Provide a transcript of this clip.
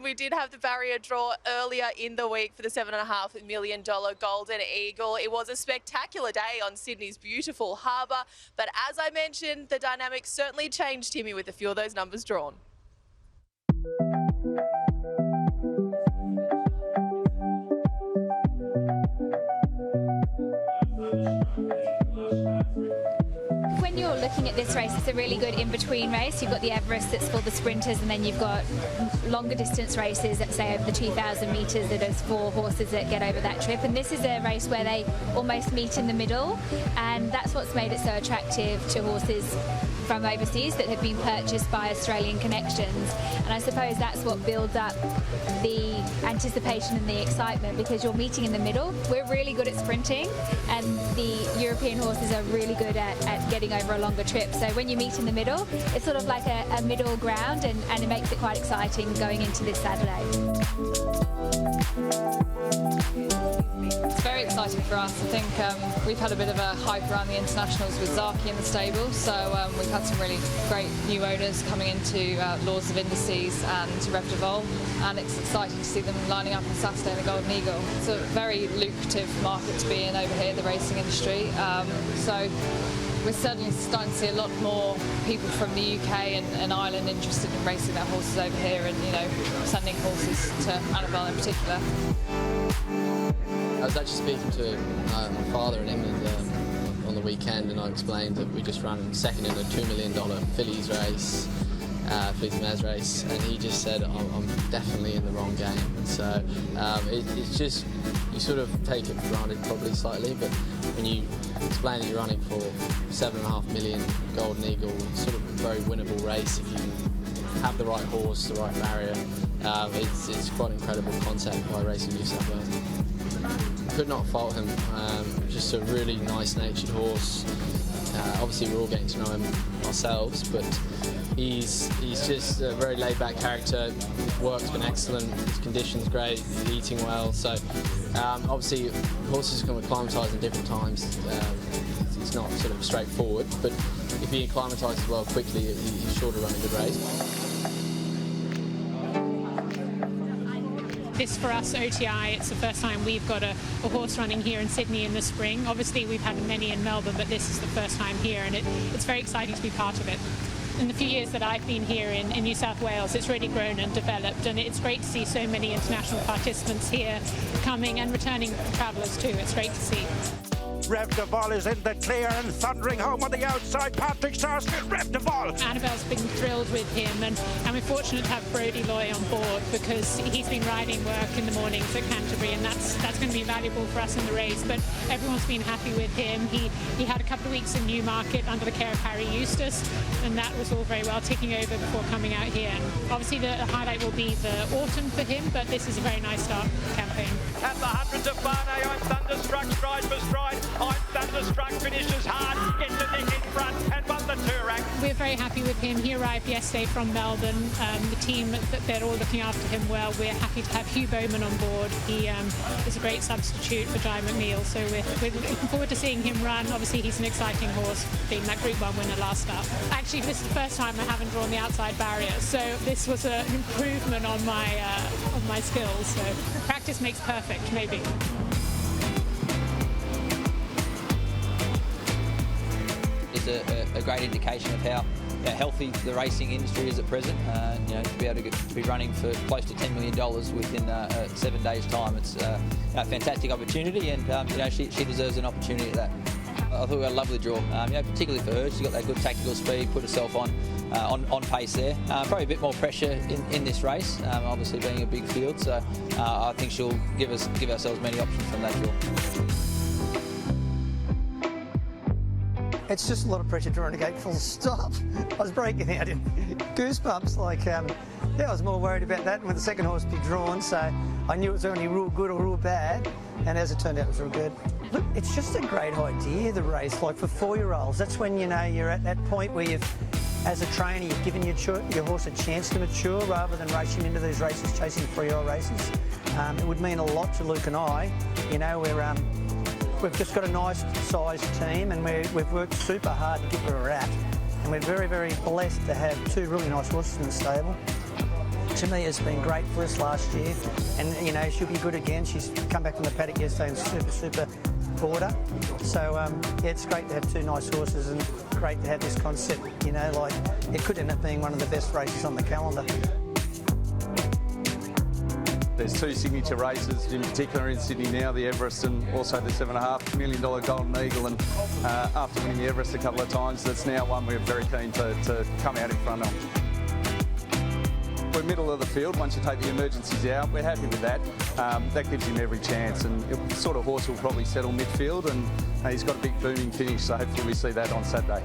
We did have the barrier draw earlier in the week for the $7.5 million Golden Eagle. It was a spectacular day on Sydney's beautiful harbour, but as I mentioned, the dynamics certainly changed, Timmy, with a few of those numbers drawn. When you're looking at this race, it's a really good in-between race. You've got the Everest that's for the sprinters, and then you've got longer distance races that say over the 2,000 metres that there's 4 horses that get over that trip. And this is a race where they almost meet in the middle, and that's what's made it so attractive to horses from overseas that have been purchased by Australian connections. And I suppose that's what builds up the anticipation and the excitement, because you're meeting in the middle. We're really good at sprinting, and the European horses are really good at getting over a longer trip. So when you meet in the middle, it's sort of like a middle ground, and it makes it quite exciting going into this Saturday. It's very exciting for us. I think we've had a bit of a hype around the internationals with Zaki in the stable, so we've had some really great new owners coming into Lords of Indices and Rev de Vol, and it's exciting to see them lining up on Saturday in the Golden Eagle. It's a very lucrative market to be in over here, the racing industry, so we're certainly starting to see a lot more people from the UK and Ireland interested in racing their horses over here, and sending horses to Annabelle in particular. I was actually speaking to my father and England on the weekend, and I explained that we just ran second in a $2 million fillies race, fillies and mares race, and he just said, I'm definitely in the wrong game. And so it's just, you sort of take it for granted probably slightly, but when you explain that you're running for $7.5 million Golden Eagle, it's sort of a very winnable race if you have the right horse, the right barrier. It's quite an incredible concept by Racing New South Wales. Could not fault him, just a really nice-natured horse. Obviously we're all getting to know him ourselves, but he's just a very laid-back character. His work's been excellent, his condition's great, he's eating well, so obviously horses can acclimatise in different times. It's not sort of straightforward, but if he acclimatises well quickly, he's sure to run a good race. This for us, OTI, it's the first time we've got a horse running here in Sydney in the spring. Obviously we've had many in Melbourne, but this is the first time here, and it's very exciting to be part of it. In the few years that I've been here in New South Wales, it's really grown and developed, and it's great to see so many international participants here coming and returning travellers too. It's great to see. Rev de Vol is in the clear and thundering home on the outside. Patrick Sarsfield, Rev de Vol. Annabelle's been thrilled with him, and we're fortunate to have Brodie Loy on board, because he's been riding work in the mornings at Canterbury, and that's going to be valuable for us in the race. But everyone's been happy with him. He had a couple of weeks in Newmarket under the care of Harry Eustace, and that was all very well, ticking over before coming out here. And obviously the highlight will be the autumn for him, but this is a very nice start to the campaign. At the hundreds of Barnet, I'm Thunderstruck, stride for stride. I'm Thunderstruck, finishes hard, gets the nick in front and won the Toorak. We're very happy with him. He arrived yesterday from Melbourne. The team, they're all looking after him well. We're happy to have Hugh Bowman on board. He is a great substitute for Jai McNeil, so we're looking forward to seeing him run. Obviously he's an exciting horse, being that Group 1 winner last start. Actually, this is the first time I haven't drawn the outside barrier, so this was an improvement on my skills. So practice makes perfect, maybe. It's a great indication of how healthy the racing industry is at present. To be able to be running for close to $10 million within 7 days' time, it's a fantastic opportunity, and she deserves an opportunity at that. I thought we had a lovely draw, particularly for her. She's got that good tactical speed, put herself on pace there. Probably a bit more pressure in this race, obviously being a big field. So I think she'll give ourselves many options from that draw. It's just a lot of pressure drawing a gate full stop. I was breaking out in goosebumps. I was more worried about that with the second horse be drawn, so I knew it was only real good or real bad, and as it turned out, it was real good. Look, it's just a great idea, the race, like for 4-year-olds. That's when, you're at that point where as a trainer, you've given your horse a chance to mature rather than racing into these races, chasing 3-year-old races. It would mean a lot to Luke and I. We've just got a nice sized team, and we've worked super hard to get where we're at. And we're very, very blessed to have 2 really nice horses in the stable. Jamaia's been great for us last year, and you know she'll be good again. She's come back from the paddock yesterday in super border. So yeah, it's great to have two nice horses and great to have this concept. You know, like it could end up being one of the best races on the calendar. There's two signature races in particular in Sydney now, the Everest and also the $7.5 million Golden Eagle. And after winning the Everest a couple of times, that's now one we're very keen to come out in front of. We're middle of the field. Once you take the emergencies out, we're happy with that. That gives him every chance, and the sort of horse will probably settle midfield, and he's got a big booming finish, so hopefully we see that on Saturday.